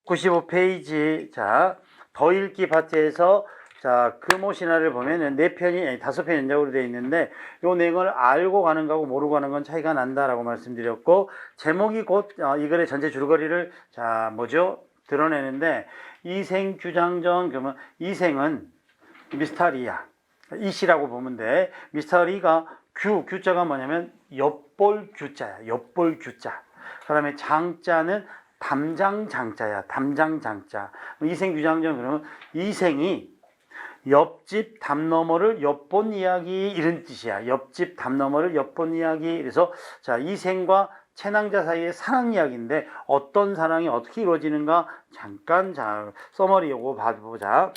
95페이지 자, 더 읽기 파트에서 자, 금호 신화를 보면은 4편이 아니 5편 연작으로 되어 있는데 요 내용을 알고 가는 거하고 모르고 가는 건 차이가 난다라고 말씀드렸고 제목이 곧 이 글의 전체 줄거리를 자, 뭐죠? 드러내는데 이생 규장전 그러면 이생은 미스터리야. 이시라고 보면 돼. 미스터리가 규자가 뭐냐면 엿볼 규자야. 엿볼 규자. 그 다음에 장자는 담장 장자야. 담장 장자. 이생 규장전 그러면 이생이 옆집 담 너머를 엿본 이야기 이런 뜻이야. 옆집 담 너머를 엿본 이야기. 그래서 자, 이생과 채낭자 사이의 사랑 이야기인데 어떤 사랑이 어떻게 이루어지는가 잠깐 자 서머리 요거 봐보자.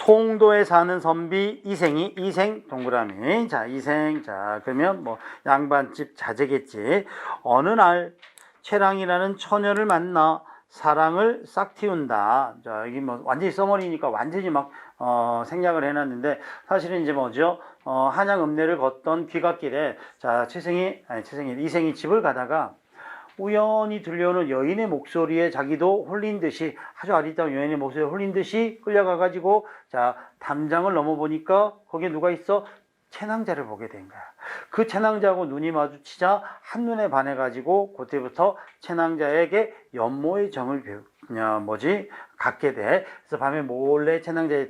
송도에 사는 선비 이생이 이생 동그라미 자 이생 자 그러면 뭐 양반집 자제겠지. 어느 날 채랑이라는 처녀를 만나 사랑을 싹 틔운다. 자 여기 뭐 완전히 서머리니까 완전히 막 생략을 해놨는데 사실은 이제 뭐죠? 한양 읍내를 걷던 귀갓길에 자 이생이 집을 가다가 우연히 들려오는 여인의 목소리에 자기도 홀린 듯이 아주 아리따운 여인의 목소리에 홀린 듯이 끌려가가지고 자 담장을 넘어보니까 거기에 누가 있어? 채낭자를 보게 된 거야. 그 채낭자하고 눈이 마주치자 한눈에 반해가지고 그때부터 채낭자에게 연모의 정을 갖게 돼. 그래서 밤에 몰래 채낭자의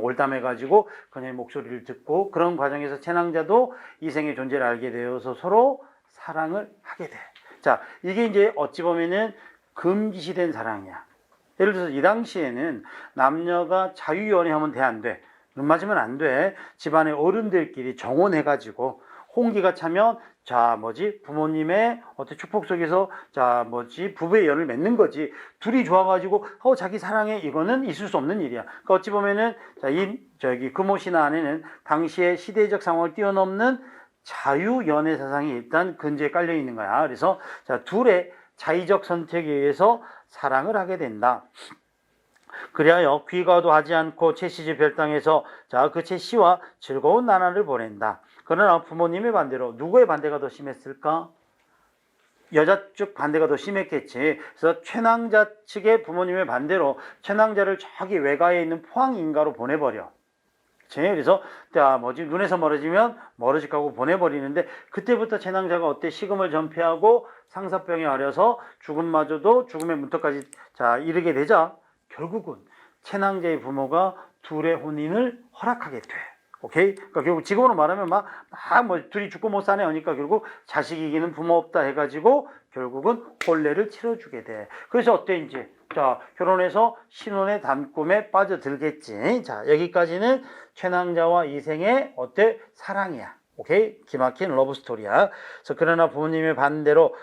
올담해가지고 그녀의 목소리를 듣고 그런 과정에서 채낭자도 이생의 존재를 알게 되어서 서로 사랑을 하게 돼. 자, 이게 이제 어찌 보면은 금기시된 사랑이야. 예를 들어서 이 당시에는 남녀가 자유연애하면 돼, 안 돼? 눈 맞으면 안 돼. 집안의 어른들끼리 정혼해가지고 홍기가 차면 부모님의 어떤 축복 속에서 부부의 연을 맺는 거지. 둘이 좋아가지고 자기 사랑해 이거는 있을 수 없는 일이야. 그러니까 어찌 보면은 금호 신화 안에는 당시의 시대적 상황을 뛰어넘는 자유연애 사상이 일단 근저에 깔려 있는 거야. 그래서 둘의 자의적 선택에 의해서 사랑을 하게 된다. 그리하여 귀가도 하지 않고 채씨집 별당에서 그 채씨와 즐거운 나날을 보낸다. 그러나 부모님의 반대로 누구의 반대가 더 심했을까? 여자 쪽 반대가 더 심했겠지. 그래서 최낭자 측의 부모님의 반대로 최낭자를 저기 외가에 있는 포항인가로 보내버려. 그래서 눈에서 멀어지면 멀어질 거고 보내버리는데 그때부터 채낭자가 어때? 식음을 전폐하고 상사병에 앓여서 죽음마저도 죽음의 문턱까지 이르게 되자 결국은 채낭자의 부모가 둘의 혼인을 허락하게 돼. 오케이? 그러니까 결국 지금으로 말하면 둘이 죽고 못 사네 하니까 결국 자식 이기는 부모 없다 해가지고 결국은 혼례를 치러주게 돼. 그래서 어때 이제? 결혼해서 신혼의 단꿈에 빠져들겠지. 여기까지는 최낭자와 이생의 어때? 사랑이야. 오케이? 기막힌 러브스토리야. 그래서 그러나 부모님의 반대로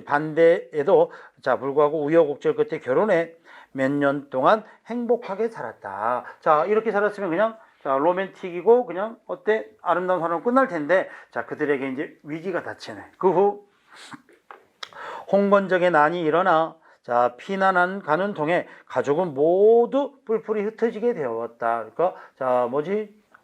반대에도 불구하고 우여곡절 끝에 결혼해 몇 년 동안 행복하게 살았다. 이렇게 살았으면 그냥 로맨틱이고 그냥 어때? 아름다운 사랑으로 끝날 텐데 그들에게 이제 위기가 닥치네. 그 후 홍건적의 난이 일어나 피난한 가는 통에 가족은 모두 뿔뿔이 흩어지게 되었다. 그러니까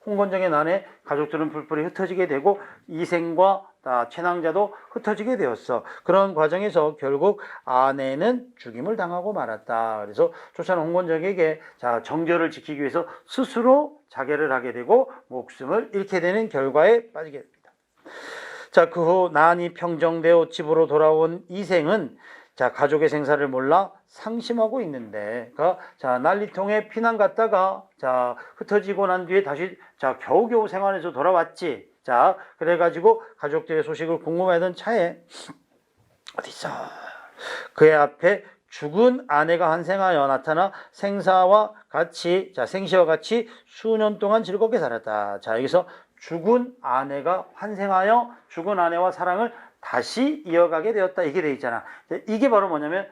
홍건적의 난에 가족들은 뿔뿔이 흩어지게 되고 이생과 채낭자도 흩어지게 되었어. 그런 과정에서 결국 아내는 죽임을 당하고 말았다. 그래서 쫓아낸 홍건적에게 정절을 지키기 위해서 스스로 자결을 하게 되고 목숨을 잃게 되는 결과에 빠지게 됩니다. 그 후 난이 평정되어 집으로 돌아온 이생은 가족의 생사를 몰라 상심하고 있는데, 난리통에 피난 갔다가, 흩어지고 난 뒤에 다시, 겨우겨우 생활에서 돌아왔지. 그래가지고 가족들의 소식을 궁금해하던 차에, 어디서 그의 앞에 죽은 아내가 환생하여 나타나 생시와 같이 수년 동안 즐겁게 살았다. 여기서 죽은 아내가 환생하여 죽은 아내와 사랑을 다시 이어가게 되었다. 이게 돼 있잖아. 이게 바로 뭐냐면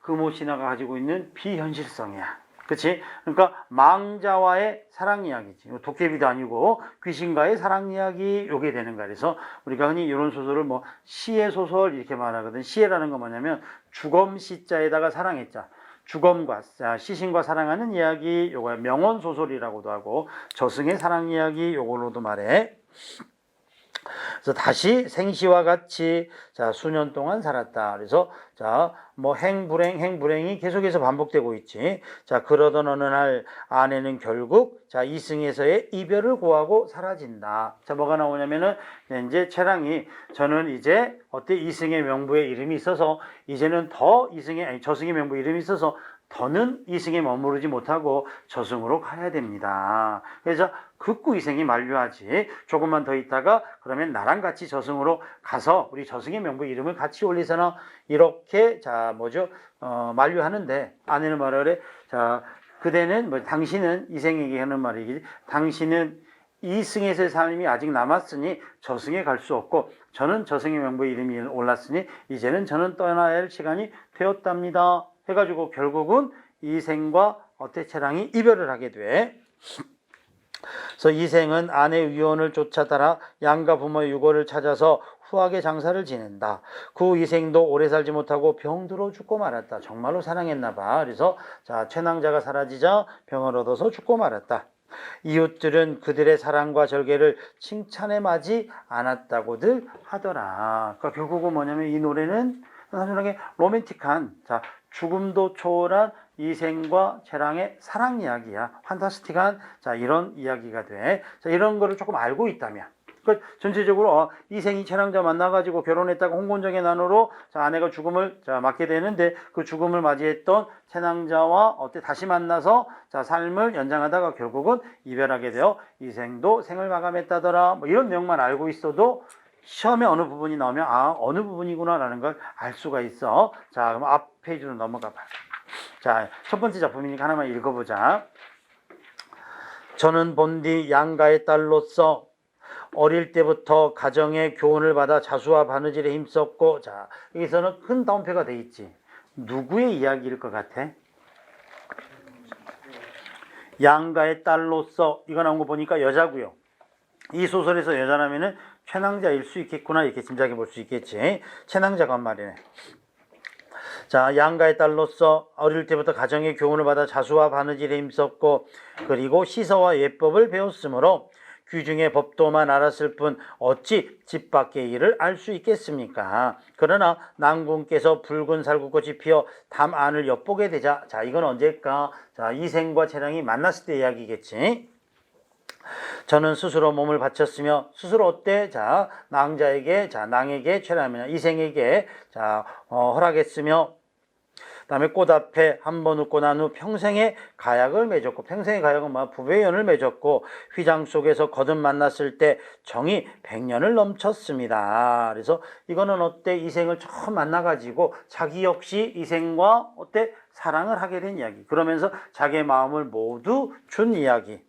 금호 신화가 가지고 있는 비현실성이야. 그렇지? 그러니까 망자와의 사랑 이야기지. 도깨비도 아니고 귀신과의 사랑 이야기 요게 되는 거야. 그래서 우리가 흔히 이런 소설을 시의 소설 이렇게 말하거든. 시라는 건 뭐냐면 주검 시자에다가 사랑했자. 주검과 시신과 사랑하는 이야기 요거야. 명언 소설이라고도 하고 저승의 사랑 이야기 요걸로도 말해. 그래서 다시 생시와 같이 자 수년 동안 살았다. 그래서 자 뭐 행불행이 계속해서 반복되고 있지. 자 그러던 어느 날 아내는 결국 자 이승에서의 이별을 고하고 사라진다. 자 뭐가 나오냐면은 이제 채랑이 저는 이제 어때 이승의 명부에 이름이 있어서 이제는 더 저승의 명부에 이름이 있어서 더는 이승에 머무르지 못하고 저승으로 가야 됩니다. 그래서 극구 이승이 만류하지. 조금만 더 있다가 그러면 나랑 같이 저승으로 가서 우리 저승의 명부 이름을 같이 올리서나 이렇게 자 뭐죠? 만류하는데 아내는 뭐라 그래? 자 그대는 뭐 당신은 이승에게 하는 말이지. 당신은 이승에서의 삶이 아직 남았으니 저승에 갈 수 없고 저는 저승의 명부에 이름이 올랐으니 이제는 저는 떠나야 할 시간이 되었답니다. 해가지고 결국은 이생과 채랑이 이별을 하게 돼. 그래서 이생은 아내 위원을 쫓아따라 양가 부모의 유고를 찾아서 후하게 장사를 지낸다. 그 이생도 오래 살지 못하고 병들어 죽고 말았다. 정말로 사랑했나 봐. 그래서 자 최낭자가 사라지자 병을 얻어서 죽고 말았다. 이웃들은 그들의 사랑과 절개를 칭찬에 마지 않았다고들 하더라. 그러니까 결국은 뭐냐면 이 노래는 단순하게 로맨틱한 자 죽음도 초월한 이생과 채랑의 사랑 이야기야. 판타스틱한 자 이런 이야기가 돼. 자 이런 거를 조금 알고 있다면 그 전체적으로 이생이 채랑자 만나가지고 결혼했다가 홍건정의 난으로 자 아내가 죽음을 자 맞게 되는데 그 죽음을 맞이했던 채랑자와 다시 만나서 자 삶을 연장하다가 결국은 이별하게 되어 이생도 생을 마감했다더라. 뭐 이런 내용만 알고 있어도 시험에 어느 부분이 나오면 어느 부분이구나 라는 걸 알 수가 있어. 자 그럼 앞 페이지로 넘어가 봐. 자 첫 번째 작품이니까 하나만 읽어보자. 저는 본디 양가의 딸로서 어릴 때부터 가정의 교훈을 받아 자수와 바느질에 힘썼고 자 여기서는 큰 따옴표가 돼 있지. 누구의 이야기일 것 같아? 양가의 딸로서 이거 나온 거 보니까 여자고요. 이 소설에서 여자라면은 최낭자일 수 있겠구나 이렇게 짐작해 볼 수 있겠지. 최낭자가 말이네. 자 양가의 딸로서 어릴 때부터 가정의 교훈을 받아 자수와 바느질에 힘썼고 그리고 시서와 예법을 배웠으므로 귀중의 법도만 알았을 뿐 어찌 집 밖의 일을 알 수 있겠습니까? 그러나 난궁께서 붉은 살구꽃이 피어 담 안을 엿보게 되자 자 이건 언제일까? 자 이생과 채랑이 만났을 때 이야기겠지. 저는 스스로 몸을 바쳤으며 스스로 어때? 자 낭자에게 자 낭에게 채랑이나 이생에게 자 허락했으며 그다음에 꽃 앞에 한 번 웃고 난 후 평생의 가약을 맺었고 평생의 가약은 부배연을 맺었고 휘장 속에서 거듭 만났을 때 정이 100년을 넘쳤습니다. 그래서 이거는 어때? 이생을 처음 만나가지고 자기 역시 이생과 어때? 사랑을 하게 된 이야기. 그러면서 자기의 마음을 모두 준 이야기.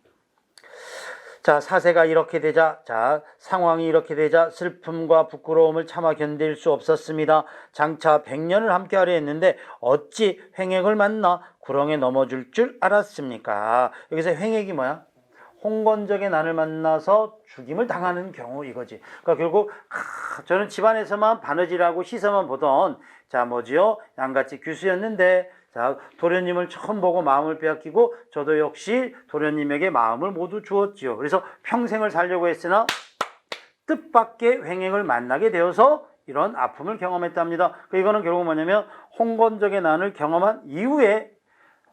자 사세가 이렇게 되자 자 상황이 이렇게 되자 슬픔과 부끄러움을 참아 견딜 수 없었습니다. 장차 100년을 함께하려 했는데 어찌 횡액을 만나 구렁에 넘어질 줄 알았습니까? 여기서 횡액이 뭐야? 홍건적의 난을 만나서 죽임을 당하는 경우 이거지. 그러니까 결국 저는 집안에서만 바느질하고 시서만 보던 자 뭐지요? 양같이 규수였는데 자 도련님을 처음 보고 마음을 빼앗기고 저도 역시 도련님에게 마음을 모두 주었지요. 그래서 평생을 살려고 했으나 뜻밖의 횡행을 만나게 되어서 이런 아픔을 경험했답니다. 이거는 결국 뭐냐면 홍건적의 난을 경험한 이후에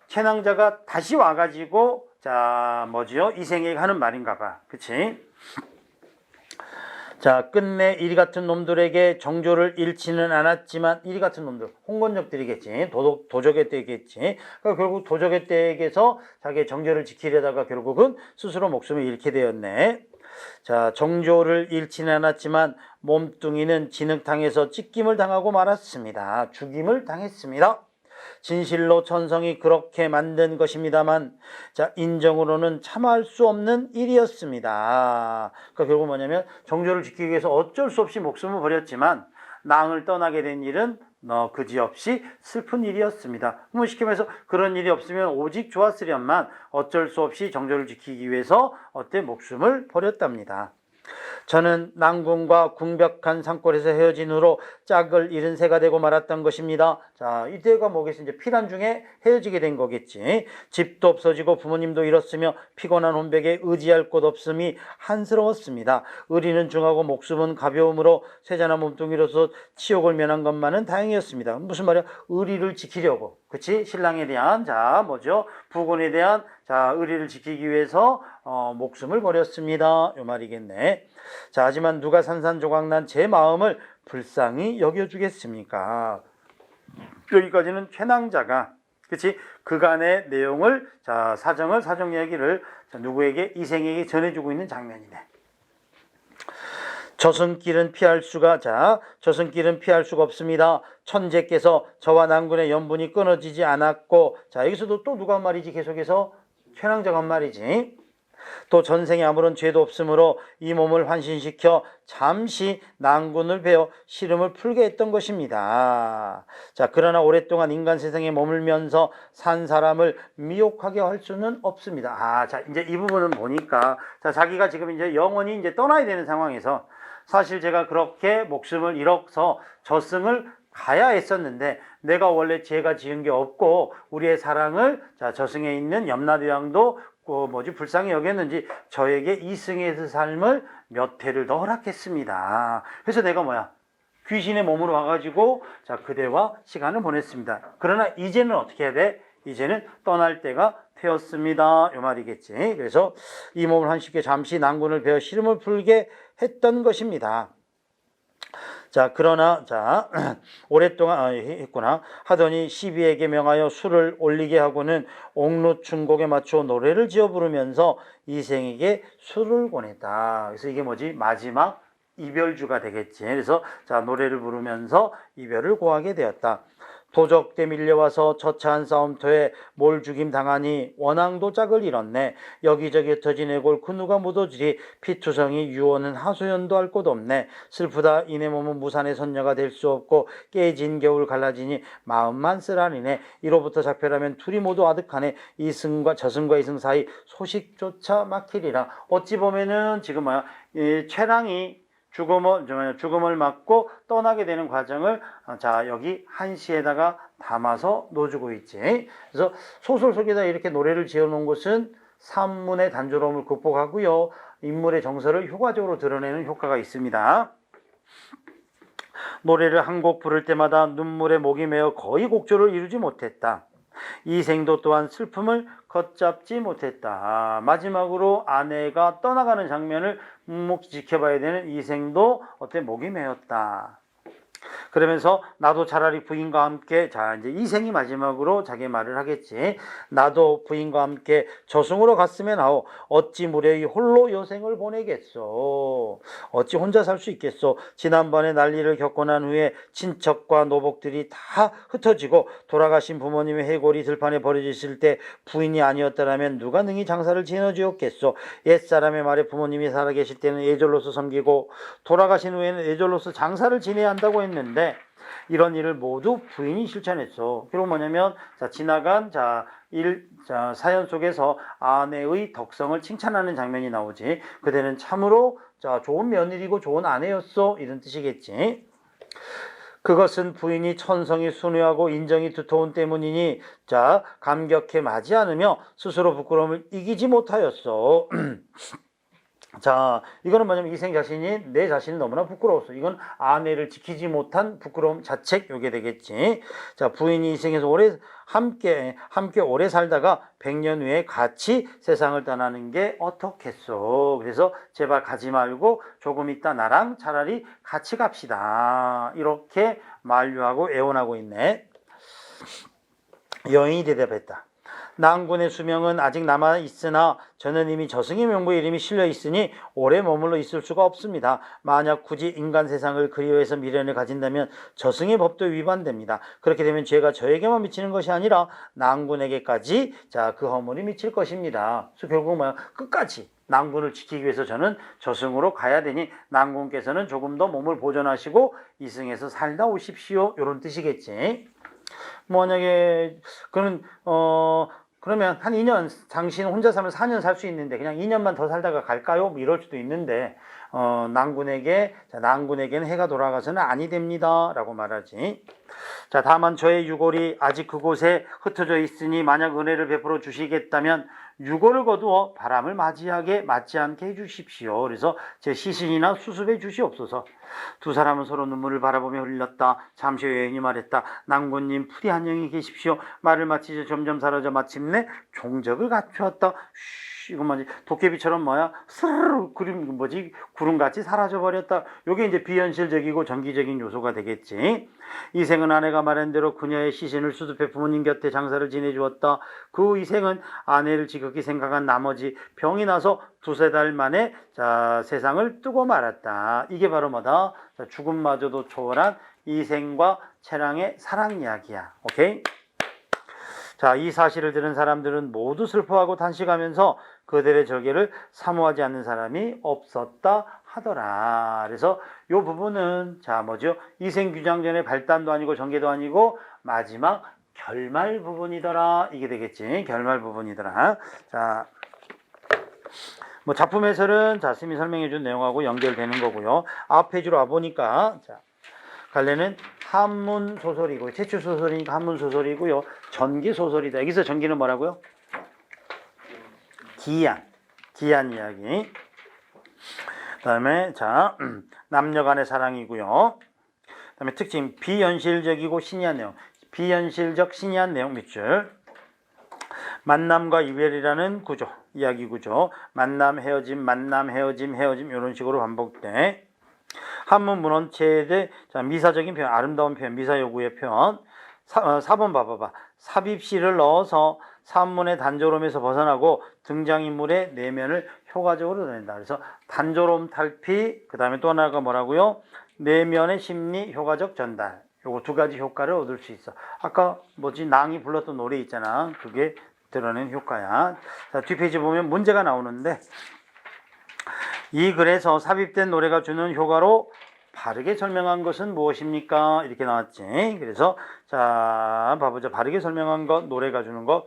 채낭자가 다시 와가지고 자 뭐지요? 이생에게 하는 말인가 봐. 그치? 자 끝내 이리 같은 놈들에게 정조를 잃지는 않았지만 이리 같은 놈들 홍건적들이겠지. 도적의 때겠지. 그러니까 결국 도적의 때에게서 자기의 정조를 지키려다가 결국은 스스로 목숨을 잃게 되었네. 자 정조를 잃지는 않았지만 몸뚱이는 진흙탕에서 찢김을 당하고 말았습니다. 죽임을 당했습니다. 진실로 천성이 그렇게 만든 것입니다만 자 인정으로는 참아할 수 없는 일이었습니다. 그러니까 결국 뭐냐면 정조를 지키기 위해서 어쩔 수 없이 목숨을 버렸지만 낭을 떠나게 된 일은 그지없이 슬픈 일이었습니다. 시키면서 그런 일이 없으면 오직 좋았으련만 어쩔 수 없이 정조를 지키기 위해서 목숨을 버렸답니다. 저는 난군과 궁벽한 산골에서 헤어진 후로 짝을 잃은 새가 되고 말았던 것입니다. 자, 이때가 뭐겠어? 이제 피난 중에 헤어지게 된 거겠지. 집도 없어지고 부모님도 잃었으며 피곤한 혼백에 의지할 곳 없음이 한스러웠습니다. 의리는 중하고 목숨은 가벼움으로 쇠자나 몸뚱이로서 치욕을 면한 것만은 다행이었습니다. 무슨 말이야? 의리를 지키려고. 그치? 신랑에 대한, 자, 뭐죠? 부군에 대한, 자, 의리를 지키기 위해서, 목숨을 버렸습니다. 요 말이겠네. 자, 하지만 누가 산산조각난 제 마음을 불쌍히 여겨주겠습니까? 여기까지는 최낭자가, 그치? 그간의 내용을, 자, 사정 이야기를 누구에게? 이생에게 전해주고 있는 장면이네. 저승길은 피할 수가 없습니다. 천재께서 저와 난군의 연분이 끊어지지 않았고, 자, 여기서도 또 누가 한 말이지? 계속해서 최낭자가 한 말이지. 또 전생에 아무런 죄도 없으므로 이 몸을 환신시켜 잠시 난군을 베어 시름을 풀게 했던 것입니다. 자, 그러나 오랫동안 인간 세상에 머물면서 산 사람을 미혹하게 할 수는 없습니다. 자, 이제 이 부분은 보니까, 자, 자기가 지금 이제 영원히 이제 떠나야 되는 상황에서 사실 제가 그렇게 목숨을 잃어서 저승을 가야 했었는데 내가 원래 죄가 지은 게 없고 우리의 사랑을, 자, 저승에 있는 염라대왕도 불쌍히 여겼는지 저에게 이승에서 삶을 몇 해를 더 허락했습니다. 그래서 내가 귀신의 몸으로 와가지고, 자, 그대와 시간을 보냈습니다. 그러나 이제는 어떻게 해야 돼? 이제는 떠날 때가 되었습니다. 요 말이겠지. 그래서 이 몸을 한식에 잠시 난군을 베어 시름을 풀게 했던 것입니다. 자, 그러나, 자, 오랫동안 했구나 하더니 시비에게 명하여 술을 올리게 하고는 옥루춘곡에 맞춰 노래를 지어 부르면서 이생에게 술을 권했다. 그래서 이게 뭐지? 마지막 이별주가 되겠지. 그래서 자, 노래를 부르면서 이별을 고하게 되었다. 도적대 밀려와서 처차한 싸움터에 몰죽임 당하니 원앙도 짝을 잃었네. 여기저기 흩어진 애골 그 누가 묻어주리. 피투성이 유언은 하소연도 할 곳 없네. 슬프다 이내 몸은 무산의 선녀가 될 수 없고 깨진 겨울 갈라지니 마음만 쓰라니네. 이로부터 작별하면 둘이 모두 아득하네. 저승과 이승 사이 소식조차 막히리라. 어찌 보면은 지금 최랑이 죽음을 맞고 떠나게 되는 과정을, 자, 여기 한시에다가 담아서 넣어주고 있지. 그래서 소설 속에다 이렇게 노래를 지어놓은 것은 산문의 단조로움을 극복하고요, 인물의 정서를 효과적으로 드러내는 효과가 있습니다. 노래를 한 곡 부를 때마다 눈물에 목이 메어 거의 곡조를 이루지 못했다. 이생도 또한 슬픔을 걷잡지 못했다. 마지막으로 아내가 떠나가는 장면을 묵묵히 지켜봐야 되는 이생도 목이 메었다. 그러면서 나도 차라리 부인과 함께, 자, 이제 이생이 마지막으로 자기 말을 하겠지. 나도 부인과 함께 저승으로 갔으면 하오. 어찌 무례히 홀로 여생을 보내겠소. 어찌 혼자 살 수 있겠소. 지난번에 난리를 겪고 난 후에 친척과 노복들이 다 흩어지고 돌아가신 부모님의 해골이 들판에 버려졌을 때 부인이 아니었다라면 누가 능히 장사를 지어주었겠소. 옛사람의 말에 부모님이 살아계실 때는 예절로서 섬기고 돌아가신 후에는 예절로서 장사를 지내야 한다고 했는데 이런 일을 모두 부인이 실천했어. 그리고 뭐냐면, 자, 지나간, 사연 속에서 아내의 덕성을 칭찬하는 장면이 나오지. 그대는 참으로, 자, 좋은 며느리고 좋은 아내였어. 이런 뜻이겠지. 그것은 부인이 천성이 순수하고 인정이 두터운 때문이니, 자, 감격해 마지 않으며 스스로 부끄러움을 이기지 못하였어. 자, 이거는 뭐냐면 이생 자신이 내 자신이 너무나 부끄러웠어. 이건 아내를 지키지 못한 부끄러움 자책, 요게 되겠지. 자, 부인이 이생에서 함께 오래 살다가 100년 후에 같이 세상을 떠나는 게 어떻겠소. 그래서 제발 가지 말고 조금 있다 나랑 차라리 같이 갑시다. 이렇게 만류하고 애원하고 있네. 여인이 대답했다. 난군의 수명은 아직 남아있으나 저는 이미 저승의 명부에 이름이 실려있으니 오래 머물러 있을 수가 없습니다. 만약 굳이 인간 세상을 그리워해서 미련을 가진다면 저승의 법도 위반됩니다. 그렇게 되면 죄가 저에게만 미치는 것이 아니라 난군에게까지, 자, 그 허물이 미칠 것입니다. 그래서 결국 끝까지 난군을 지키기 위해서 저는 저승으로 가야 되니 난군께서는 조금 더 몸을 보존하시고 이승에서 살다 오십시오. 이런 뜻이겠지. 만약에 그는 그러면 한 2년, 당신 혼자 살면 4년 살 수 있는데 그냥 2년만 더 살다가 갈까요? 뭐 이럴 수도 있는데 낭군에게는 해가 돌아가서는 아니 됩니다 라고 말하지. 자, 다만 저의 유골이 아직 그곳에 흩어져 있으니 만약 은혜를 베풀어 주시겠다면 유골을 거두어 바람을 맞지 않게 해주십시오. 그래서 제 시신이나 수습해 주시옵소서. 두 사람은 서로 눈물을 바라보며 흘렸다. 잠시 후에 여인이 말했다. 낭군님 부디 안녕히 계십시오. 말을 마치자 점점 사라져 마침내 종적을 갖추었다. 이건 뭐지? 도깨비처럼 스르르 구름같이 사라져버렸다. 요게 이제 비현실적이고 정기적인 요소가 되겠지. 이생은 아내가 말한 대로 그녀의 시신을 수습해 부모님 곁에 장사를 지내주었다. 그 이생은 아내를 지극히 생각한 나머지 병이 나서 두세 달 만에 세상을 뜨고 말았다. 이게 바로 뭐다? 죽음마저도 초월한 이생과 채랑의 사랑 이야기야. 오케이? 자, 이 사실을 들은 사람들은 모두 슬퍼하고 탄식하면서 그들의 절개를 사모하지 않는 사람이 없었다 하더라. 그래서 이 부분은 이생규장전의 발단도 아니고 전개도 아니고 마지막 결말 부분이더라. 이게 되겠지. 결말 부분이더라. 자, 작품 해설은 스님이 설명해 준 내용하고 연결되는 거고요. 앞 페이지로 와보니까 갈래는 한문 소설이고 최초 소설이니까 한문 소설이고요. 전기 소설이다. 여기서 전기는 뭐라고요? 기한 이야기. 그다음에 남녀 간의 사랑이고요. 그다음에 특징 비현실적이고 신이한 내용. 비현실적 신이한 내용 밑줄. 만남과 이별이라는 구조, 이야기 구조. 만남 헤어짐 이런 식으로 반복돼. 한문 문헌체의 미사적인 표현, 아름다운 표현, 미사 요구의 표현. 4번 봐봐봐. 삽입시를 넣어서 산문의 단조로움에서 벗어나고 등장인물의 내면을 효과적으로 드러낸다. 그래서 단조로움 탈피, 그 다음에 또 하나가 뭐라고요? 내면의 심리 효과적 전달. 요거 두 가지 효과를 얻을 수 있어. 아까 낭이 불렀던 노래 있잖아. 그게 드러낸 효과야. 자, 뒷페이지 보면 문제가 나오는데 이 글에서 삽입된 노래가 주는 효과로 바르게 설명한 것은 무엇입니까? 이렇게 나왔지. 그래서 봐보자. 바르게 설명한 것, 노래가 주는 것.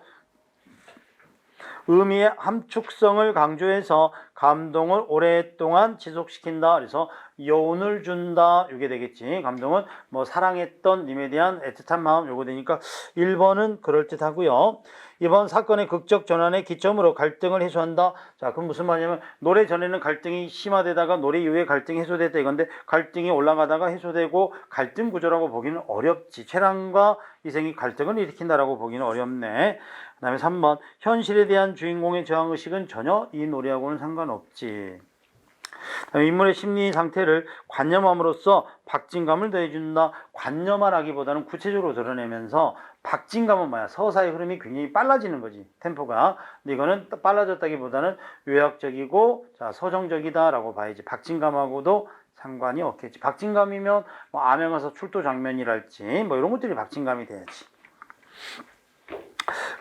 의미의 함축성을 강조해서 감동을 오랫동안 지속시킨다. 그래서 여운을 준다. 이게 되겠지. 감동은 사랑했던 님에 대한 애틋한 마음 요거 되니까 1번은 그럴듯하고요. 2번 사건의 극적 전환의 기점으로 갈등을 해소한다. 자, 그럼 무슨 말이냐면 노래 전에는 갈등이 심화되다가 노래 이후에 갈등이 해소됐다 이건데 갈등이 올라가다가 해소되고 갈등 구조라고 보기는 어렵지. 채랑과 이생이 갈등을 일으킨다라고 보기는 어렵네. 그 다음에 3번 현실에 대한 주인공의 저항의식은 전혀 이 노래하고는 상관없지. 인물의 심리 상태를 관념함으로써 박진감을 더해준다. 관념하기보다는 구체적으로 드러내면서 박진감은 뭐야? 서사의 흐름이 굉장히 빨라지는 거지. 템포가. 근데 이거는 빨라졌다기보다는 요약적이고 서정적이다라고 봐야지. 박진감하고도 상관이 없겠지. 박진감이면 암행어사 출도 장면이랄지 이런 것들이 박진감이 돼야지.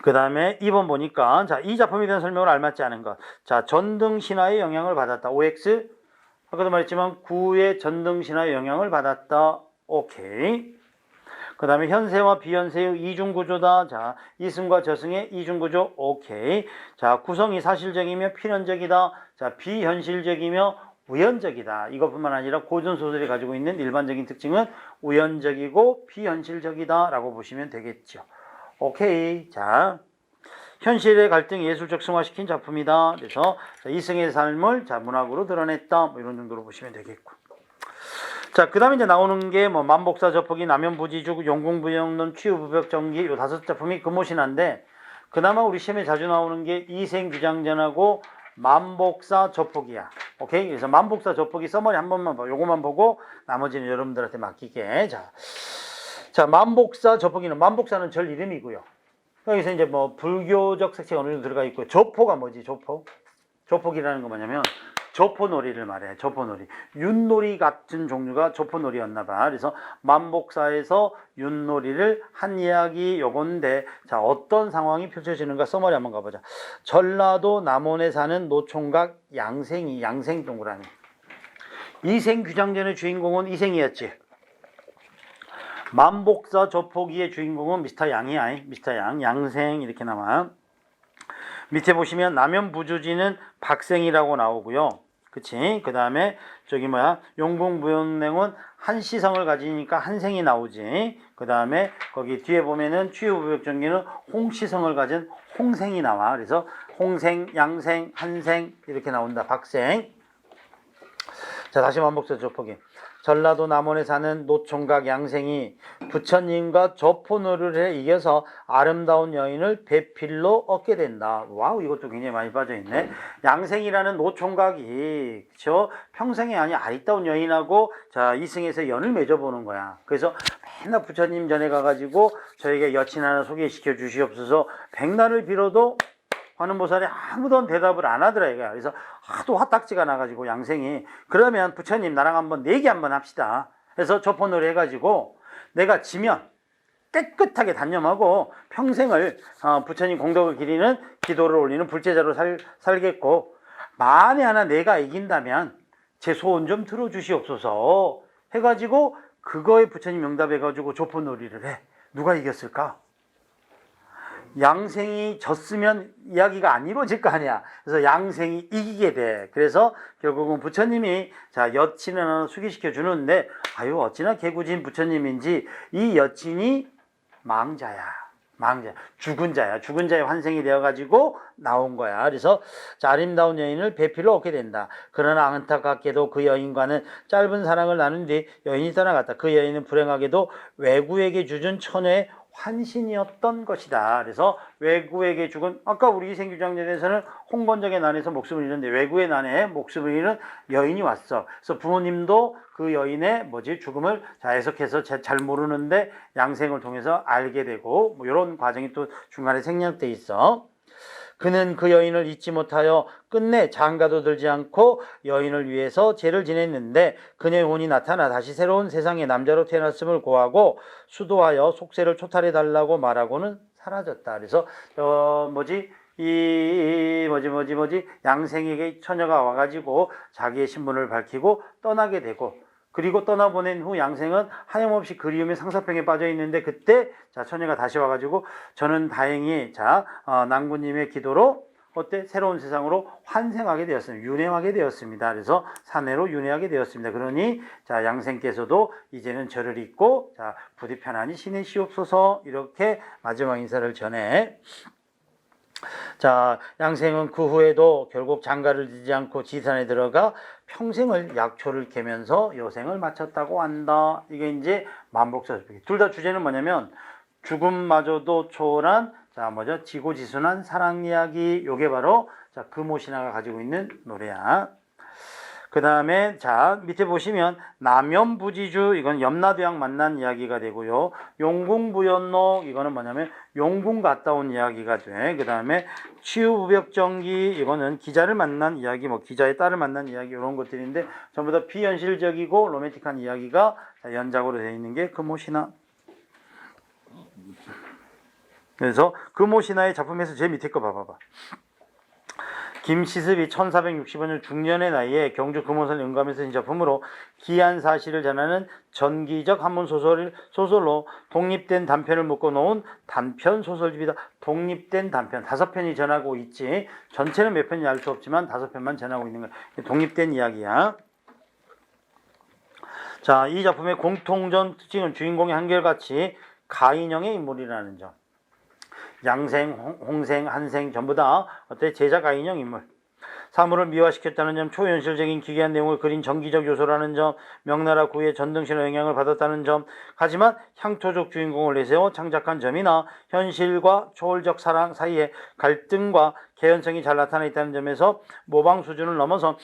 그 다음에 2번 보니까 이 작품에 대한 설명을 알맞지 않은 것. 전등신화의 영향을 받았다. OX. 아까도 말했지만 구의 전등신화의 영향을 받았다. 오케이. 그 다음에 현세와 비현세의 이중구조다. 이승과 저승의 이중구조. 오케이. 구성이 사실적이며 필연적이다. 비현실적이며 우연적이다. 이것뿐만 아니라 고전소설이 가지고 있는 일반적인 특징은 우연적이고 비현실적이다 라고 보시면 되겠죠. 오케이. 현실의 갈등 예술적 승화시킨 작품이다. 그래서 이승의 삶을 문학으로 드러냈다. 이런 정도로 보시면 되겠고. 그 다음에 이제 나오는 게 만복사 저폭이 남연부지죽 용궁부영론 취우부벽정기 요 5작품이 금오신화인데 그나마 우리 시험에 자주 나오는 게 이생규장전하고 만복사 저폭이야. 오케이. 그래서 만복사 저폭이 서머리 한 번만 봐. 요거만 보고 나머지는 여러분들한테 맡길게. 만복사 저폭이는 만복사는 절 이름이고요. 여기서 이제 불교적 색채가 어느 정도 들어가 있고 조포가 뭐지? 조폭이라는 건 뭐냐면 조포놀이를 말해. 조포놀이. 윷놀이 같은 종류가 조포놀이였나 봐. 그래서 만복사에서 윷놀이를 한 이야기 요건데 어떤 상황이 펼쳐지는가 서머리 한번 가보자. 전라도 남원에 사는 노총각 양생 동그라미. 이생규장전의 주인공은 이생이었지. 만복사 저포기의 주인공은 미스터 양이야. 미스터 양, 양생 이렇게 나와. 밑에 보시면 남연부주지는 박생이라고 나오고요. 그치? 그 다음에 저기 용궁무연냉은 한시성을 가지니까 한생이 나오지. 그 다음에 거기 뒤에 보면은 취유부백정기는 홍시성을 가진 홍생이 나와. 그래서 홍생, 양생, 한생 이렇게 나온다. 박생. 자, 다시 반복해서 접하기. 전라도 남원에 사는 노총각 양생이 부처님과 조포노를 해 이겨서 아름다운 여인을 배필로 얻게 된다. 와우, 이것도 굉장히 많이 빠져있네. 양생이라는 노총각이 그쵸? 평생에 아니 아리따운 여인하고 자 이승에서 연을 맺어보는 거야. 그래서 맨날 부처님 전에 가가지고 저에게 여친 하나 소개시켜 주시옵소서 백날을 빌어도 관음보살이 아무도 대답을 안 하더라 이거야. 그래서 하도 화딱지가 나가지고 양생이 그러면 부처님 나랑 한번 내기 한번 합시다. 그래서 조폰을 해가지고 내가 지면 깨끗하게 단념하고 평생을 부처님 공덕을 기리는 기도를 올리는 불제자로 살겠고 만에 하나 내가 이긴다면 제 소원 좀 들어주시옵소서 해가지고 그거에 부처님 명답해가지고 조폰놀이를 해. 누가 이겼을까? 양생이 졌으면 이야기가 안 이루어질 거 아니야. 그래서 양생이 이기게 돼. 그래서 결국은 부처님이 자 여친을 하나 소개시켜 주는데 아유 어찌나 개구진 부처님인지 이 여친이 망자야. 죽은 자의 환생이 되어가지고 나온 거야. 그래서 자, 아름다운 여인을 배필로 얻게 된다. 그러나 안타깝게도 그 여인과는 짧은 사랑을 나눈 뒤 여인이 떠나갔다. 그 여인은 불행하게도 외구에게 주준 처녀의 환신이었던 것이다. 그래서 외구에게 죽은 아까 우리 이생규장전에서는 홍건적의 난에서 목숨을 잃는데 외구의 난에 목숨을 잃은 여인이 왔어. 그래서 부모님도 그 여인의 죽음을 자 해석해서 잘 모르는데 양생을 통해서 알게 되고 뭐 이런 과정이 또 중간에 생략돼 있어. 그는 그 여인을 잊지 못하여 끝내 장가도 들지 않고 여인을 위해서 제를 지냈는데 그녀의 혼이 나타나 다시 새로운 세상의 남자로 태어났음을 고하고 수도하여 속세를 초탈해 달라고 말하고는 사라졌다. 그래서 양생에게 처녀가 와가지고 자기의 신분을 밝히고 떠나게 되고 그리고 떠나보낸 후 양생은 하염없이 그리움의 상사병에 빠져 있는데 그때 자 처녀가 다시 와가지고 저는 다행히 낭구님의 기도로 새로운 세상으로 환생하게 되었습니다. 윤회하게 되었습니다. 그래서 산해로 윤회하게 되었습니다. 그러니 자 양생께서도 이제는 저를 잊고 자 부디 편안히 지내시옵소서 이렇게 마지막 인사를 전해. 자, 양생은 그 후에도 결국 장가를 지지 않고 지산에 들어가 평생을 약초를 캐면서 여생을 마쳤다고 한다. 이게 이제 만복사주기. 둘 다 주제는 뭐냐면 죽음마저도 초월한 지고지순한 사랑 이야기. 요게 바로 금오신화가 가지고 있는 노래야. 그 다음에 자 밑에 보시면 남연부지주 이건 염라대왕 만난 이야기가 되고요. 용궁부연록 이거는 뭐냐면 용궁 갔다 온 이야기가 돼. 그 다음에 치유부벽정기 이거는 기자를 만난 이야기 기자의 딸을 만난 이야기 이런 것들인데 전부 다 비현실적이고 로맨틱한 이야기가 연작으로 되어 있는 게 금오신화. 그래서 금오신화의 작품에서 제일 밑에 거 봐봐. 김시습이 1465년 중년의 나이에 경주 금오산 영감에서 쓴 작품으로 기한 사실을 전하는 전기적 한문 소설로 독립된 단편을 묶어 놓은 단편 소설집이다. 독립된 단편 5편이 전하고 있지. 전체는 몇 편인지 알 수 없지만 5편만 전하고 있는 거야. 독립된 이야기야. 자, 이 작품의 공통점 특징은 주인공이 한결같이 가인형의 인물이라는 점. 양생, 홍생, 한생 전부 다 제자 가인형 인물. 사물을 미화시켰다는 점, 초현실적인 기괴한 내용을 그린 정기적 요소라는 점, 명나라 구의 전등신의 영향을 받았다는 점, 하지만 향토적 주인공을 내세워 창작한 점이나 현실과 초월적 사랑 사이에 갈등과 개연성이 잘 나타나 있다는 점에서 모방 수준을 넘어서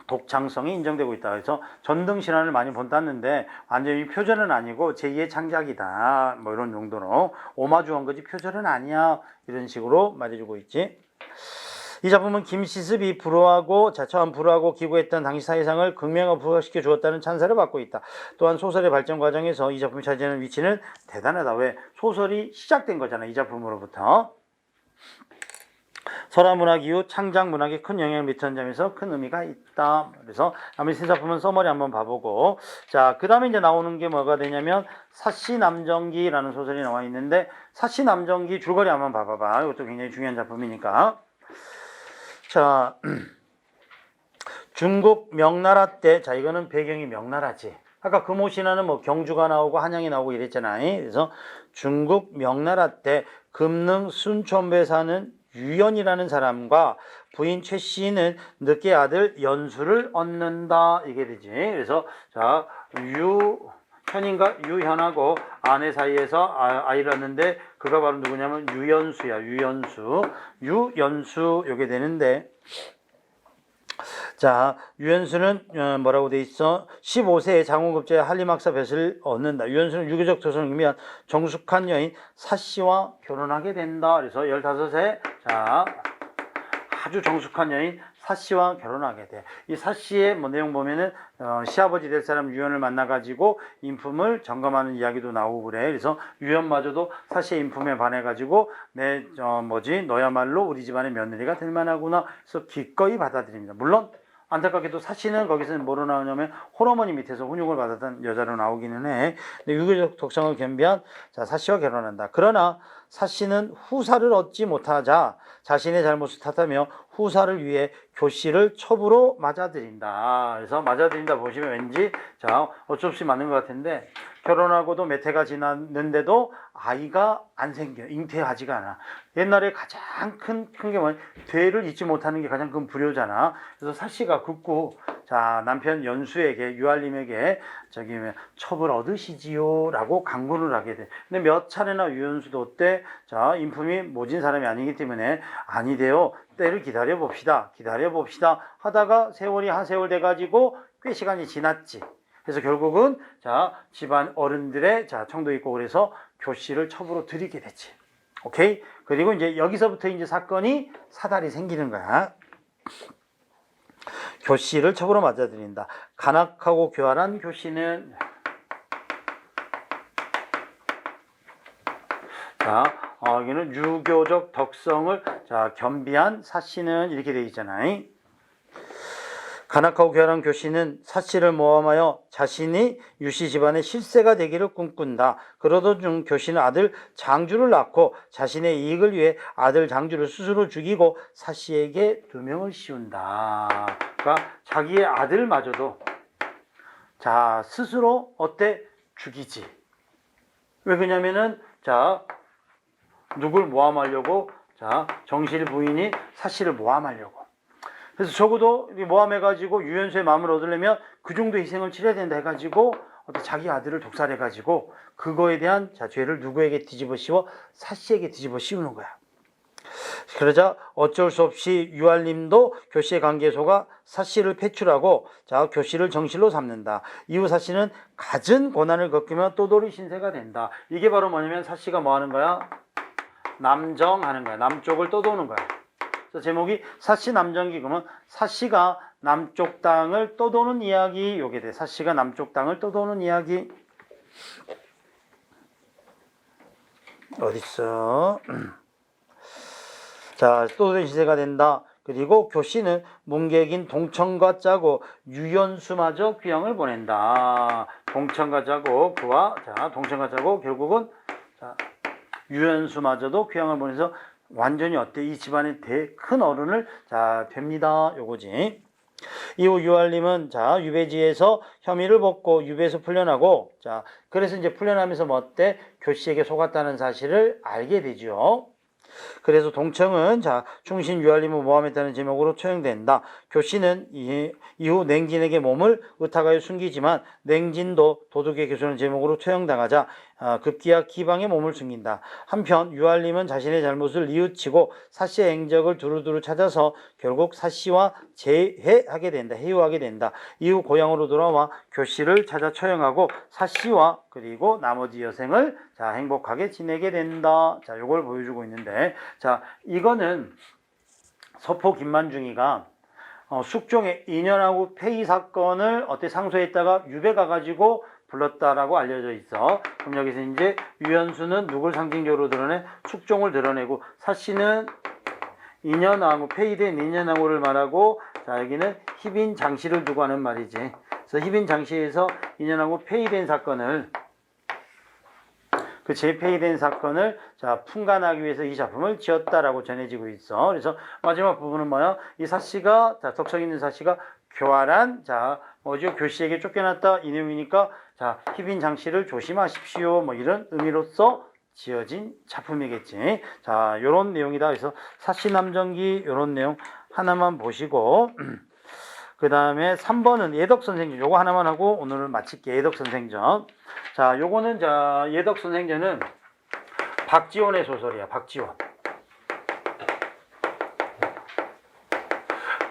독창성이 인정되고 있다. 그래서 전등신화를 많이 본땄는데 완전히 표절은 아니고 제2의 창작이다. 이런 정도로 오마주한 거지 표절은 아니야. 이런 식으로 말해주고 있지. 이 작품은 김시습이 처음 불허하고 기고했던 당시 사회상을 극명화시켜 주었다는 찬사를 받고 있다. 또한 소설의 발전 과정에서 이 작품이 차지하는 위치는 대단하다. 왜? 소설이 시작된 거잖아. 이 작품으로부터. 설화문학 이후 창작문학에 큰 영향을 미치는 점에서 큰 의미가 있다. 그래서 나머지 세 작품은 서머리 한번 봐보고, 자, 그 다음에 이제 나오는 게 뭐가 되냐면 사시남정기라는 소설이 나와 있는데, 사시남정기 줄거리 한번 봐봐봐. 이것도 굉장히 중요한 작품이니까. 자, 중국 명나라 때, 자, 이거는 배경이 명나라지. 아까 금오신화는 뭐 경주가 나오고 한양이 나오고 이랬잖아요. 그래서 중국 명나라 때 금능 순천부에 사는 유연이라는 사람과 부인 최 씨는 늦게 아들 연수를 얻는다. 이게 되지. 그래서 자, 유현인가 유현하고 아내 사이에서 아이를 얻는데 그가 바로 누구냐면 유연수야. 유연수 요게 되는데, 자, 유연수는 뭐라고 돼 있어? 15세에 장원급제의 한림학사 뱃을 얻는다. 유연수는 유교적 조선을 의미한 정숙한 여인 사씨와 결혼하게 된다. 그래서 15세, 자, 아주 정숙한 여인 사씨와 결혼하게 돼. 이 사씨의 뭐 내용 보면은 시아버지 될 사람 유연을 만나가지고 인품을 점검하는 이야기도 나오고 그래. 그래서 유연마저도 사씨의 인품에 반해가지고 너야말로 우리 집안의 며느리가 될 만하구나. 그래서 기꺼이 받아들입니다. 물론 안타깝게도 사씨는 거기서는 뭐로 나오냐면 홀어머니 밑에서 훈육을 받았던 여자로 나오기는 해. 근데 유교적 독성을 겸비한 자, 사씨와 결혼한다. 그러나 사씨는 후사를 얻지 못하자 자신의 잘못을 탓하며 후사를 위해 교씨를 첩으로 맞아들인다. 그래서 맞아들인다 보시면 왠지 자, 어쩔 수 없이 맞는 것 같은데, 결혼하고도 몇 해가 지났는데도 아이가 안 생겨. 잉태하지가 않아. 옛날에 가장 큰 게 뭐냐, 죄를 잊지 못하는 게 가장 큰 불효잖아. 그래서 사씨가 굳고 자, 남편 연수에게, 유알림에게 첩을 얻으시지요 라고 강구를 하게 돼. 근데 몇 차례나 유연수도 때 자, 인품이 모진 사람이 아니기 때문에 아니대요. 때를 기다려 봅시다 하다가 세월이 한 세월 돼가지고 꽤 시간이 지났지. 그래서 결국은 자, 집안 어른들의 자, 청도 있고 그래서 교씨를 첩으로 들이게 됐지. 오케이? 그리고 이제 여기서부터 이제 사건이 사달이 생기는 거야. 교씨를 첩으로 맞아들인다. 간악하고 교활한 교씨는 자, 여기는 유교적 덕성을 자, 겸비한 사씨는 이렇게 되어 있잖아요. 간악하고 교활한 교씨는 사씨를 모함하여 자신이 유씨 집안의 실세가 되기를 꿈꾼다. 그러던 중 교씨는 아들 장주를 낳고 자신의 이익을 위해 아들 장주를 스스로 죽이고 사씨에게 누명을 씌운다. 그러니까 자기의 아들마저도 자, 스스로 어때? 죽이지. 왜 그러냐면은 자, 누굴 모함하려고? 자, 정실 부인이 사씨를 모함하려고. 그래서 적어도 모함해가지고 유연수의 마음을 얻으려면 그 정도 희생을 치러야 된다 해가지고 자기 아들을 독살해가지고 그거에 대한 자, 죄를 누구에게 뒤집어 씌워? 사씨에게 뒤집어 씌우는 거야. 그러자 어쩔 수 없이 유알림도 교씨의 관계에 속아 사씨를 패출하고 자, 교씨를 정실로 삼는다. 이후 사씨는 갖은 고난을 겪으며 또돌이 신세가 된다. 이게 바로 뭐냐면 사씨가 뭐 하는 거야? 남정하는 거야. 남쪽을 떠도는 거야. 그래서 제목이 사씨 남정기. 그러면 사씨가 남쪽 땅을 떠도는 이야기. 요게 돼. 사씨가 남쪽 땅을 떠도는 이야기. 어딨어? 자, 떠도는 시대가 된다. 그리고 교씨는 문객인 동천과 짜고 유연수마저 귀양을 보낸다. 동천과 짜고 그와 자, 동천과 짜고 결국은 자, 유연수마저도 귀양을 보내서 완전히 어때? 이 집안의 큰 어른을 자, 됩니다. 요거지. 이후 유알림은 자, 유배지에서 혐의를 벗고 유배에서 풀려나고 자, 그래서 이제 풀려나면서 뭐 어때? 교씨에게 속았다는 사실을 알게 되죠. 그래서 동청은 자, 충신 유알림을 모함했다는 제목으로 처형된다. 교씨는 이후 냉진에게 몸을 의탁하여 숨기지만 냉진도 도둑의 교수라는 제목으로 처형당하자 급기야 기방에 몸을 숨긴다. 한편 유알림은 자신의 잘못을 뉘우치고 사씨의 행적을 두루두루 찾아서 결국 사씨와 재회하게 된다. 해유하게 된다. 이후 고향으로 돌아와 교씨를 찾아 처형하고 사씨와 그리고 나머지 여생을 자, 행복하게 지내게 된다. 자, 요걸 보여주고 있는데 자, 이거는 서포 김만중이가 숙종의 인연하고 폐위 사건을 상소했다가 유배 가가지고 불렀다라고 알려져 있어. 그럼 여기서 이제 유연수는 누굴 상징적으로 드러내? 숙종을 드러내고 사씨는 인연왕후, 폐위된 인연왕후를 말하고, 자, 여기는 희빈장씨를 두고 하는 말이지. 그래서 희빈장씨에서 인연왕후 폐위된 사건을, 그 재폐위된 사건을 자 풍간하기 위해서 이 작품을 지었다라고 전해지고 있어. 그래서 마지막 부분은 뭐야? 이 사씨가, 자, 덕성 있는 사씨가 교활한, 자, 뭐죠? 교씨에게 쫓겨났다 이 내용이니까, 자, 희빈장씨를 조심하십시오, 뭐 이런 의미로서 지어진 작품이겠지. 자, 요런 내용이다. 그래서 사씨남정기 요런 내용 하나만 보시고, 그 다음에 3번은 예덕선생전. 요거 하나만 하고 오늘은 마칠게. 예덕선생전. 자, 요거는, 자, 예덕선생전은 박지원의 소설이야. 박지원.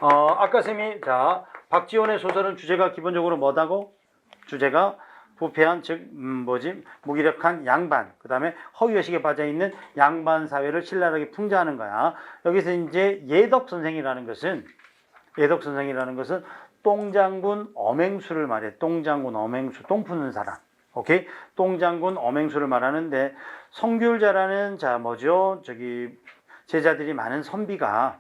아까 쌤이, 자, 박지원의 소설은 주제가 기본적으로 뭐다고? 주제가 부패한, 즉, 무기력한 양반, 그 다음에 허위의식에 빠져있는 양반 사회를 신랄하게 풍자하는 거야. 여기서 이제 예덕선생이라는 것은 똥장군 엄행수를 말해. 똥장군 엄행수, 똥 푸는 사람. 오케이? 똥장군 엄행수를 말하는데, 성귤자라는, 자, 뭐죠? 저기, 제자들이 많은 선비가,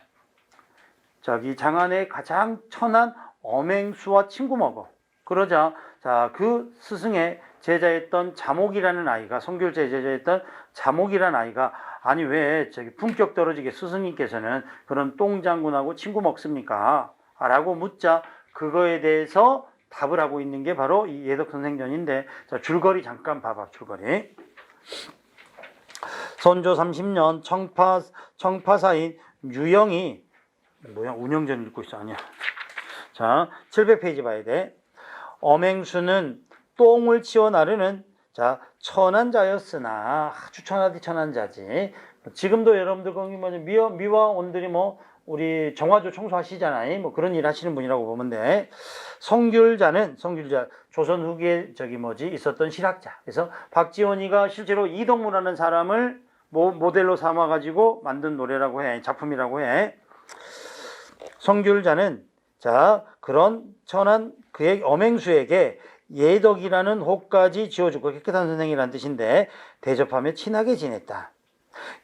저기, 장안의 가장 천한 엄행수와 친구 먹어. 그러자, 자, 그 스승의 제자였던 자목이라는 아이가, 성귤자의 제자였던 자목이라는 아이가, 아니, 왜 저기 품격 떨어지게 스승님께서는 그런 똥장군하고 친구 먹습니까? 라고 묻자, 그거에 대해서 답을 하고 있는 게 바로 이 예덕선생전인데, 자, 줄거리 잠깐 봐봐. 줄거리. 선조 30년 청파사인 유영이, 뭐야, 운영전 읽고 있어. 아니야. 자, 700페이지 봐야 돼. 엄행수는 똥을 치워 나르는, 자, 천한 자였으나, 아주 천하디 천한 자지. 지금도 여러분들 거기 미화원들이 뭐 우리 정화조 청소하시잖아요. 뭐 그런 일 하시는 분이라고 보면 돼. 성귤자, 조선 후기에 저기 있었던 실학자. 그래서 박지원이가 실제로 이동무라는 사람을 모델로 삼아가지고 만든 노래라고 해. 작품이라고 해. 성귤자는, 자, 그런 천한 그의 엄행수에게 예덕이라는 호까지 지어주고, 깨끗한 선생이라는 뜻인데, 대접하며 친하게 지냈다.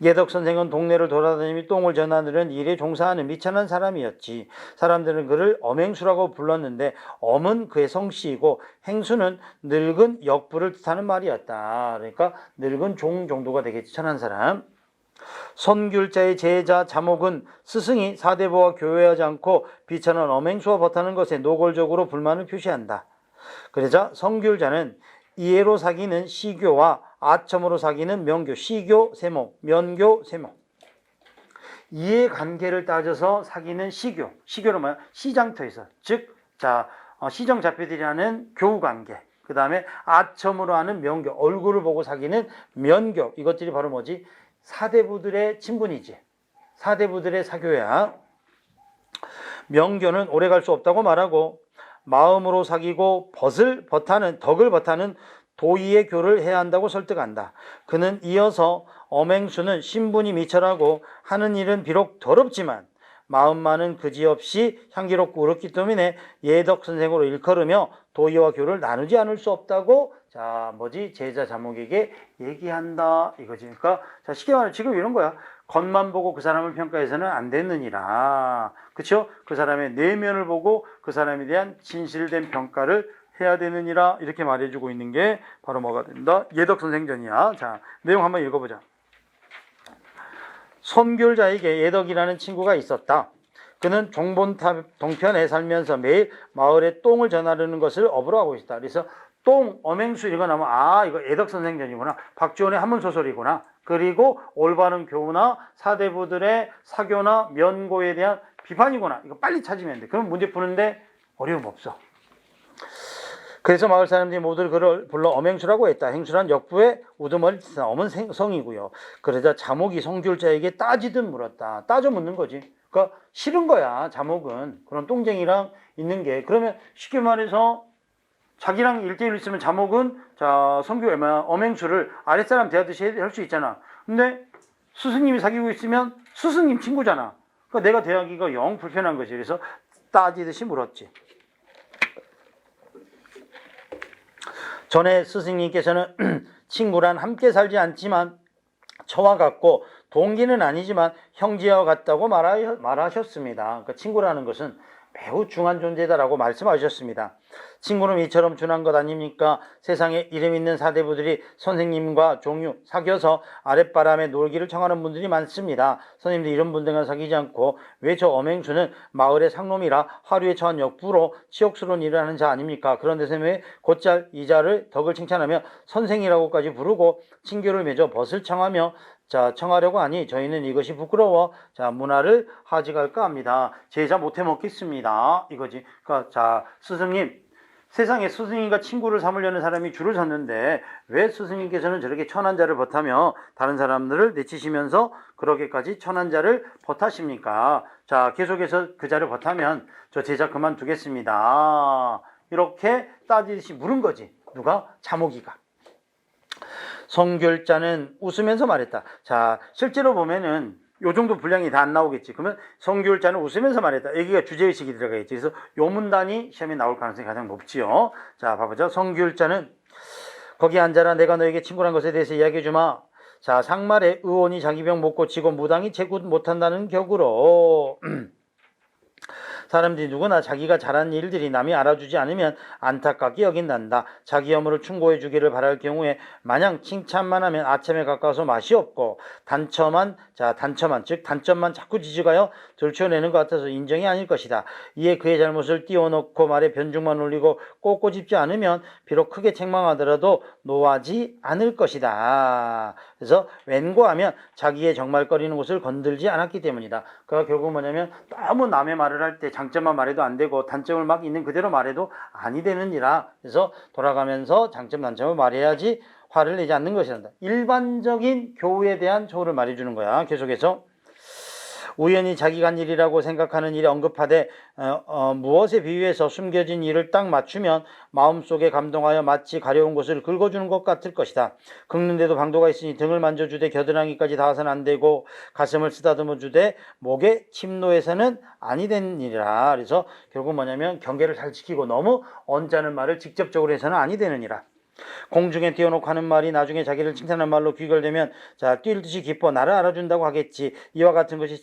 예덕 선생은 동네를 돌아다니며 똥을 전하는 일에 종사하는 미천한 사람이었지. 사람들은 그를 엄행수라고 불렀는데, 엄은 그의 성씨이고 행수는 늙은 역부를 뜻하는 말이었다. 그러니까 늙은 종 정도가 되겠지. 천한 사람. 선귤자의 제자 자목은 스승이 사대부와 교회하지 않고 비천한 엄행수와 버타는 것에 노골적으로 불만을 표시한다. 그러자 선귤자는 이해로 사귀는 시교와 아첨으로 사귀는 명교, 시교, 세목, 면교, 세목. 이해관계를 따져서 사귀는 시교. 시교는 뭐야? 시장터에서. 즉, 자, 시정자표들이 하는 교우관계. 그 다음에 아첨으로 하는 명교, 얼굴을 보고 사귀는 면교. 이것들이 바로 뭐지? 사대부들의 친분이지. 사대부들의 사교야. 명교는 오래 갈 수 없다고 말하고, 마음으로 사귀고 덕을 버타는 도의의 교를 해야 한다고 설득한다. 그는 이어서 엄행수는 신분이 미철하고 하는 일은 비록 더럽지만 마음만은 그지없이 향기롭고 의롭기 때문에 예덕 선생으로 일컬으며 도의와 교를 나누지 않을 수 없다고, 자, 제자 자목에게 얘기한다 이거지. 그러니까 자, 쉽게 말해 지금 이런 거야. 겉만 보고 그 사람을 평가해서는 안 되느니라. 그렇죠? 그 사람의 내면을 보고 그 사람에 대한 진실된 평가를 해야 되느니라. 이렇게 말해주고 있는 게 바로 뭐가 된다? 예덕선생전이야. 자, 내용 한번 읽어보자. 선귤자에게 예덕이라는 친구가 있었다. 그는 종본탑 동편에 살면서 매일 마을에 똥을 전하려는 것을 업으로 하고 있다. 그래서 똥, 엄행수 이거 나오면 이거 예덕선생전이구나. 박지원의 한문소설이구나. 그리고 올바른 교우나 사대부들의 사교나 면고에 대한 비판이구나. 이거 빨리 찾으면 돼. 그럼 문제 푸는데 어려움 없어. 그래서 마을 사람들이 모두 그를 불러 엄행수라고 했다. 행수란 역부의 우두머리 엄은 성이고요. 그러자 자목이 성귤자에게 따지듯 물었다. 따져 묻는 거지. 그러니까 싫은 거야. 자목은 그런 똥쟁이랑 있는 게. 그러면 쉽게 말해서 자기랑 1대1로 있으면 자목은 자 엄행수를 아랫사람 대하듯이 할 수 있잖아. 근데 스승님이 사귀고 있으면 스승님 친구잖아. 그러니까 내가 대하기가 영 불편한 거지. 그래서 따지듯이 물었지. 전에 스승님께서는 친구란 함께 살지 않지만 처와 같고 동기는 아니지만 형제와 같다고 말하셨습니다. 그러니까 친구라는 것은 매우 중요한 존재다라고 말씀하셨습니다. 친구는 이처럼 준한 것 아닙니까? 세상에 이름 있는 사대부들이 선생님과 종류 사귀어서 아랫바람에 놀기를 청하는 분들이 많습니다. 선생님도 이런 분들과 사귀지 않고 왜 저 엄행수는 마을의 상놈이라 하루에 처한 역부로 치욕스러운 일을 하는 자 아닙니까? 그런데 선생님이 곧잘 이자를 덕을 칭찬하며 선생이라고까지 부르고 친교를 맺어 벗을 청하며 청하려고 하니 저희는 이것이 부끄러워 문화를 하직할까 합니다. 제자 못해 먹겠습니다. 이거지. 그러니까 스승님, 세상에 스승님과 친구를 삼으려는 사람이 줄을 섰는데 왜 스승님께서는 저렇게 천한 자를 벗하며 다른 사람들을 내치시면서 그렇게까지 천한 자를 벗하십니까? 계속해서 그 자를 벗하면 저 제자 그만두겠습니다. 이렇게 따지듯이 물은 거지. 누가? 자모기가. 성귤자는 웃으면서 말했다. 실제로 보면은 요 정도 분량이 다 안 나오겠지. 그러면 성귤자는 웃으면서 말했다. 여기가 주제의식이 들어가겠지. 그래서 요 문단이 시험에 나올 가능성이 가장 높지요. 봐보죠. 성귤자는 거기 앉아라. 내가 너에게 친구란 것에 대해서 이야기해주마. 상말에 의원이 자기 병 못 고치고 무당이 제굿 못한다는 격으로 사람들이 누구나 자기가 잘한 일들이 남이 알아주지 않으면 안타깝게 여긴단다. 자기 허물을 충고해 주기를 바랄 경우에 마냥 칭찬만 하면 아첨에 가까워서 맛이 없고 단점만 자꾸 지적하여 들춰내는 것 같아서 인정이 아닐 것이다. 이에 그의 잘못을 띄워놓고 말에 변죽만 올리고 꼬꼬집지 않으면 비록 크게 책망하더라도 노하지 않을 것이다. 그래서 웬고하면 자기의 정말거리는 곳을 건들지 않았기 때문이다. 그가 결국 뭐냐면 너무 남의 말을 할 때 장점만 말해도 안 되고 단점을 막 있는 그대로 말해도 아니 되느니라. 그래서 돌아가면서 장점 단점을 말해야지 화를 내지 않는 것이란다. 일반적인 교우에 대한 조언을 말해주는 거야. 계속해서 우연히 자기가 한 일이라고 생각하는 일에 언급하되 무엇에 비유해서 숨겨진 일을 딱 맞추면 마음속에 감동하여 마치 가려운 것을 긁어주는 것 같을 것이다. 긁는데도 방도가 있으니 등을 만져주되 겨드랑이까지 닿아서는 안 되고 가슴을 쓰다듬어 주되 목에 침 놓여서는 아니 된 일이라. 그래서 결국 뭐냐면 경계를 잘 지키고 너무 언짢은 말을 직접적으로 해서는 아니 되느니라. 공중에 띄워놓고 하는 말이 나중에 자기를 칭찬하는 말로 귀결되면 뛸 듯이 기뻐 나를 알아준다고 하겠지. 이와 같은 것이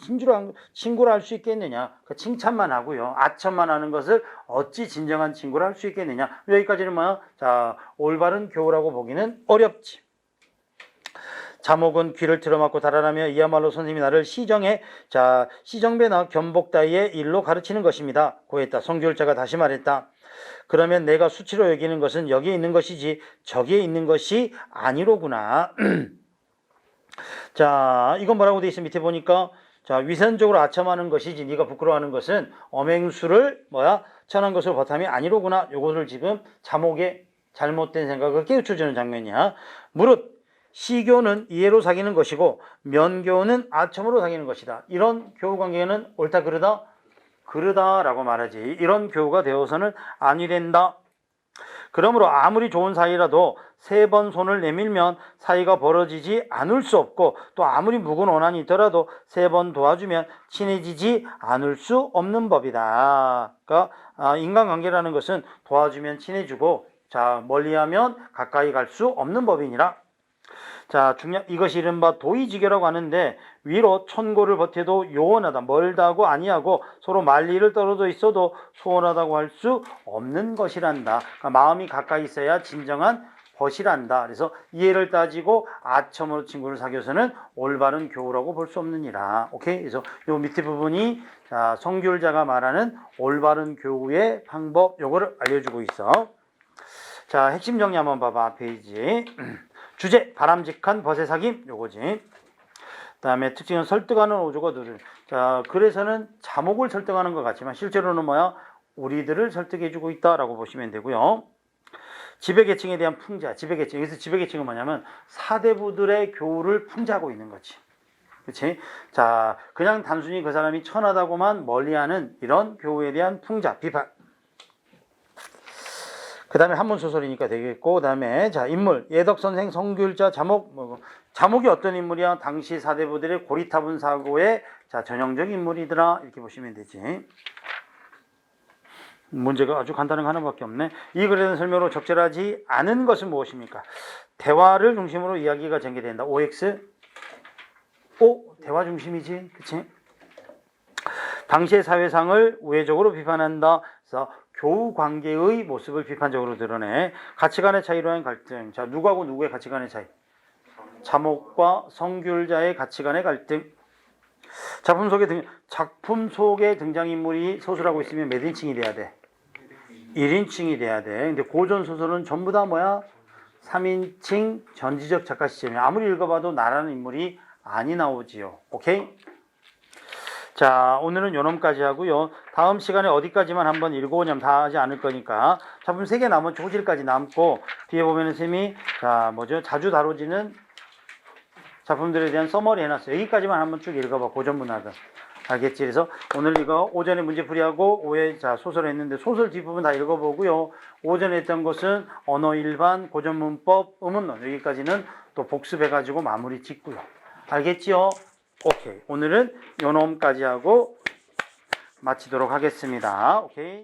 친구라 할 수 있겠느냐. 칭찬만 하고요. 아첨만 하는 것을 어찌 진정한 친구라 할 수 있겠느냐. 여기까지는 올바른 교우라고 보기는 어렵지. 자목은 귀를 틀어막고 달아나며 이야말로 선생님이 나를 시정배나 견복 따위의 일로 가르치는 것입니다. 고했다. 성교율자가 다시 말했다. 그러면 내가 수치로 여기는 것은 여기에 있는 것이지 저기에 있는 것이 아니로구나. 이건 뭐라고 돼 있어? 밑에 보니까 위선적으로 아첨하는 것이지 네가 부끄러워하는 것은 엄행수를 천한 것을 벗함이 아니로구나. 요것을 지금 자목의 잘못된 생각을 깨우쳐주는 장면이야. 무릇 시교는 이해로 사귀는 것이고 면교는 아첨으로 사귀는 것이다. 이런 교우관계는 옳다 그르다? 그르다라고 말하지. 이런 교우가 되어서는 아니 된다. 그러므로 아무리 좋은 사이라도 3번 손을 내밀면 사이가 벌어지지 않을 수 없고 또 아무리 묵은 원한이 있더라도 3번 도와주면 친해지지 않을 수 없는 법이다. 그러니까 인간관계라는 것은 도와주면 친해지고 멀리하면 가까이 갈 수 없는 법이니라. 이것이 이른바 도의지교라고 하는데 위로 천고를 버텨도 요원하다. 멀다고 아니하고 서로 말리를 떨어져 있어도 소원하다고 할 수 없는 것이란다. 그러니까 마음이 가까이 있어야 진정한 벗이란다. 그래서 이해를 따지고 아첨으로 친구를 사귀어서는 올바른 교우라고 볼 수 없느니라. 오케이? 그래서 요 밑에 부분이 성교율자가 말하는 올바른 교우의 방법, 요거를 알려주고 있어. 핵심 정리 한번 봐봐. 페이지. 주제, 바람직한 벗의 사귐, 요거지. 그 다음에 특징은 설득하는 오조거들을. 그래서는 자목을 설득하는 것 같지만 실제로는 우리들을 설득해주고 있다라고 보시면 되고요. 지배계층에 대한 풍자, 지배계층. 여기서 지배계층은 뭐냐면 사대부들의 교우를 풍자하고 있는 거지. 그치? 그냥 단순히 그 사람이 천하다고만 멀리하는 이런 교우에 대한 풍자, 비판. 그 다음에 한문소설이니까 되겠고, 그 다음에 인물, 예덕선생, 성교율자, 자목. 자목이 어떤 인물이야? 당시 사대부들의 고리타분 사고의 전형적 인물이더라. 이렇게 보시면 되지. 문제가 아주 간단한 거 하나밖에 없네. 이 글에 대한 설명으로 적절하지 않은 것은 무엇입니까? 대화를 중심으로 이야기가 전개된다. OX 오, 대화 중심이지, 그치? 당시의 사회상을 우회적으로 비판한다. 그래서 교우 관계의 모습을 비판적으로 드러내. 가치관의 차이로 한 갈등. 자, 누구하고 누구의 가치관의 차이? 자목과 성귤자의 가치관의 갈등. 작품 속에 등장인물이 소설하고 있으면 몇 인칭이 돼야 돼? 1인칭이 돼야 돼. 근데 고전 소설은 전부 다 뭐야? 3인칭 전지적 작가 시점이야. 아무리 읽어봐도 나라는 인물이 아니 나오지요. 오케이? 자, 오늘은 요놈까지 하고요. 다음 시간에 어디까지만 한번 읽어보냐면 다 하지 않을 거니까 작품 3개 남은 초실까지 남고 뒤에 보면은 쌤이 자주 다뤄지는 작품들에 대한 서머리 해놨어요. 여기까지만 한번 쭉 읽어봐. 고전문학은. 알겠지? 그래서 오늘 이거 오전에 문제풀이하고 오후에 소설 했는데 소설 뒷부분 다 읽어보고요. 오전에 했던 것은 언어 일반, 고전문법, 의문론 여기까지는 또 복습해가지고 마무리 짓고요. 알겠지요? 오케이. 오늘은 요놈까지 하고 마치도록 하겠습니다. 오케이.